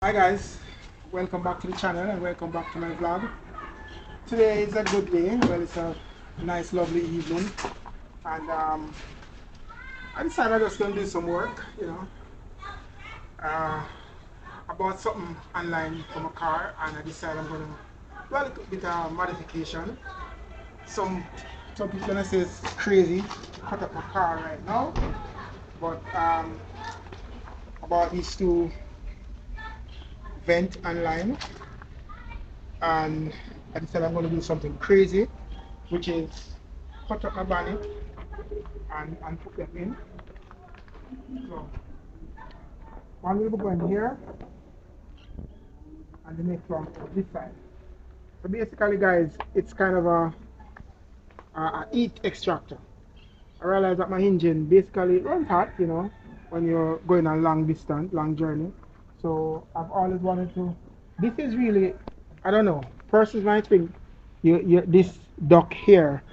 Hi guys, welcome back to the channel and welcome back to my vlog. Today is a good day. Well, it's a nice lovely evening, and I decided I'm just going to do some work, uh, I bought something online from a car, and I decided I'm going to do a little bit of modification. Some people gonna say it's crazy to cut up my car right now, but I bought these two vent online, and I decided I'm going to do something crazy, which is cut up my bonnet and put them in. So one will be going here, and the next one on this side. So basically, guys, it's kind of a heat extractor. I realized that my engine basically runs hot, when you're going a long distance, long journey. So I've always wanted to. This is really, I don't know. Persons might think this duct here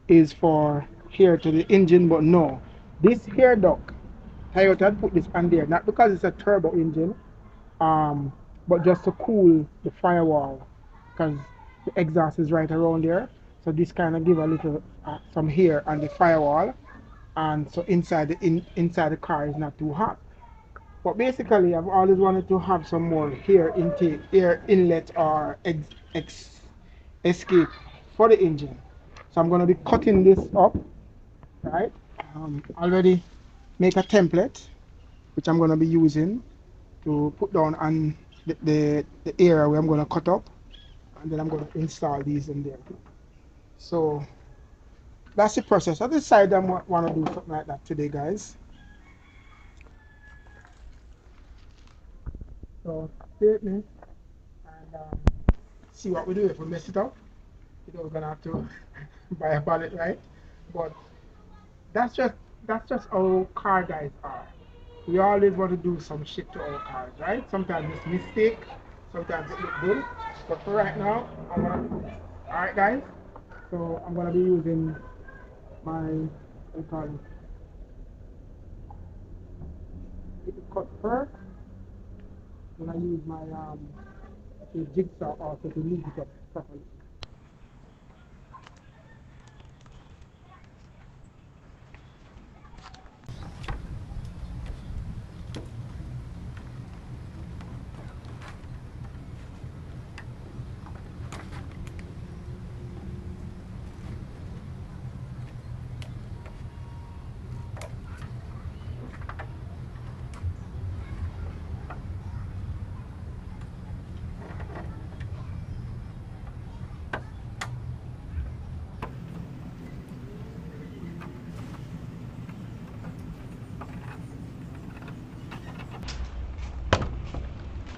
is for here to the engine, but no. This here duct, Toyota had put this on there, not because it's a turbo engine, but just to cool the firewall, because the exhaust is right around there. So this kind of give a little some air on the firewall, and so inside the car is not too hot. But basically, I've always wanted to have some more air intake, air inlet, or escape for the engine. So I'm going to be cutting this up, right? Already make a template, which I'm going to be using to put down on the area where I'm going to cut up, and then I'm going to install these in there. So that's the process. I decided I want to do something like that today, guys. So stay with me and see what we do. If we mess it up, we're gonna have to buy a pallet, right? But that's just how car guys are. We always want to do some shit to our cars, right? Sometimes it's mistake, sometimes it look good. But for right now, I'm gonna. All right, guys. So I'm gonna be using my what do you call it cut first. Then I use my jigsaw also to link it up properly.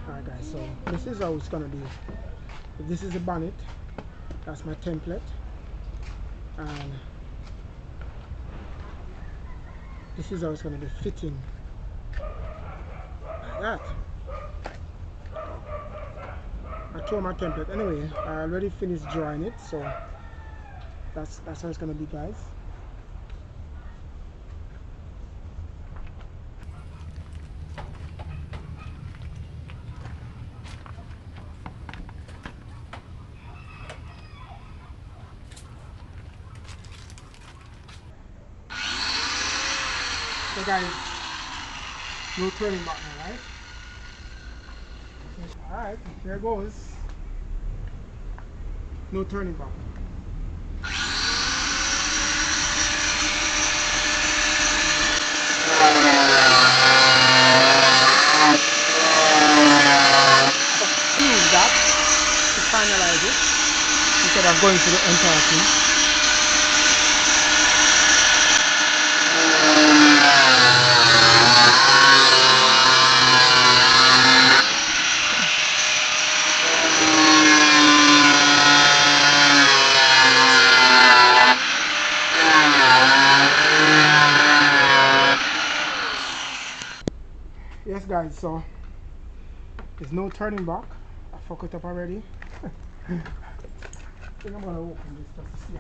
Alright guys, so this is how it's gonna be. This is the bonnet, that's my template, and this is how it's gonna be fitting like that. I tore my template anyway. I already finished drawing it, so that's how it's gonna be, guys. So guys, no turning back now, right? Alright, here goes. No turning back. Use that to finalize it instead of going through the entire thing. Yes guys, so there's no turning back. I fucked it up already. I think I'm gonna open this just to see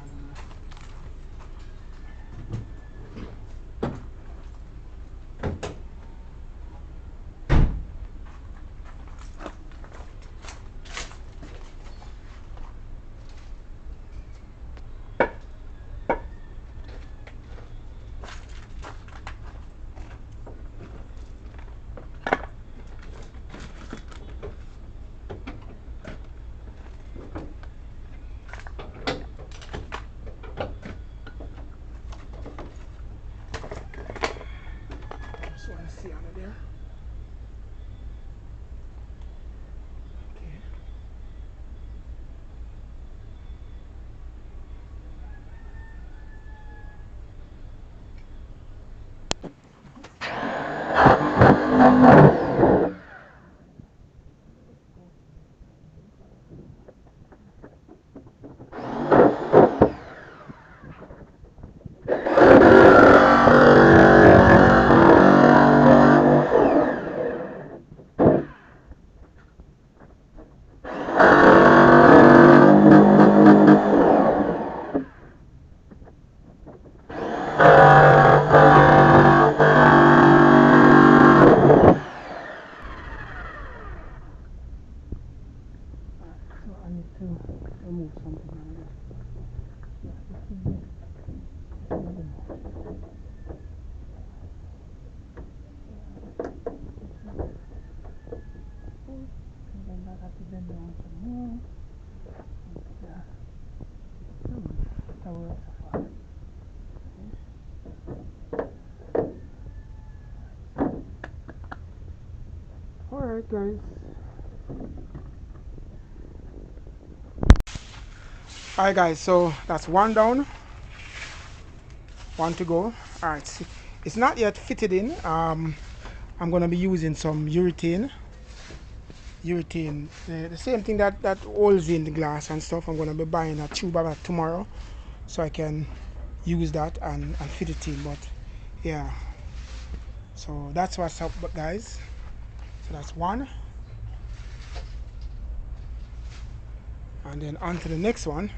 I need to remove something out of it. And then I have to bend down some more. Yeah. That works so far. Alright guys. Alright guys, so that's one down. One to go. Alright, it's not yet fitted in. I'm gonna be using some urethane, the same thing that holds in the glass and stuff. I'm gonna be buying a tube of that tomorrow so I can use that and fit it in. But yeah, so that's what's up guys. So that's one, and then on to the next one.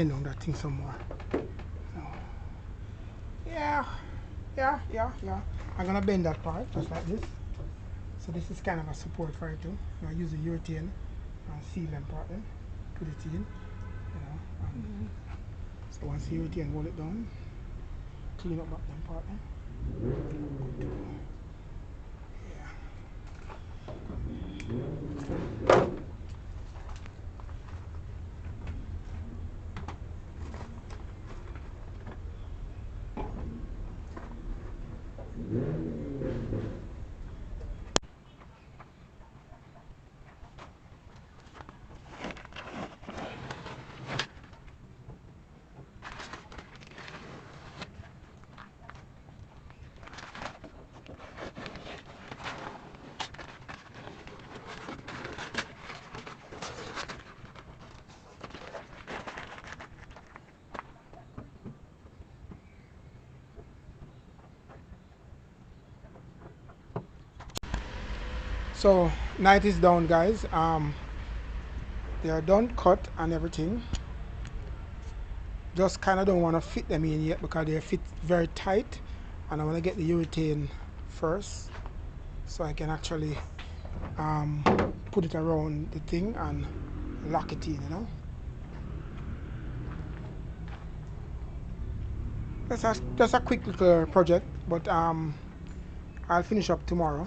On that thing some more. So, yeah. I'm gonna bend that part just like this. So this is kind of a support for it too. I use the urethane and seal them part then. Put it in, so once the urethane hold it down, clean up that part then. Good to go. So night is down guys. They are done cut and everything. Just kind of don't want to fit them in yet because they fit very tight, and I want to get the urethane first so I can actually put it around the thing and lock it in, That's a quick little project, but I'll finish up tomorrow.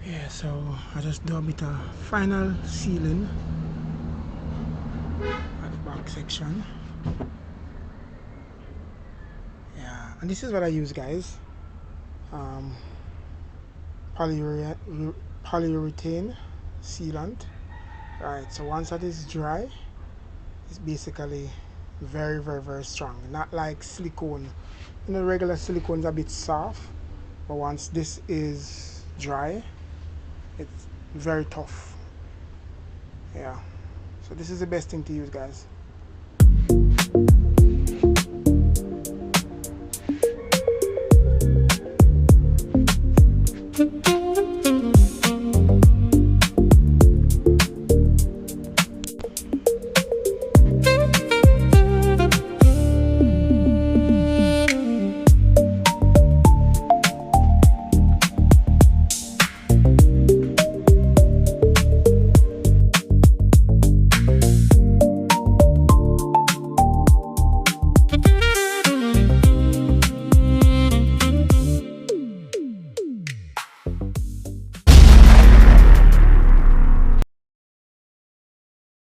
Yeah, so I just do a bit of final sealing at the back section. Yeah, and this is what I use guys. Polyurethane sealant. Alright, so once that is dry, it's basically very strong. Not like silicone. Regular silicone is a bit soft, but once this is dry, it's very tough. Yeah, so this is the best thing to use guys.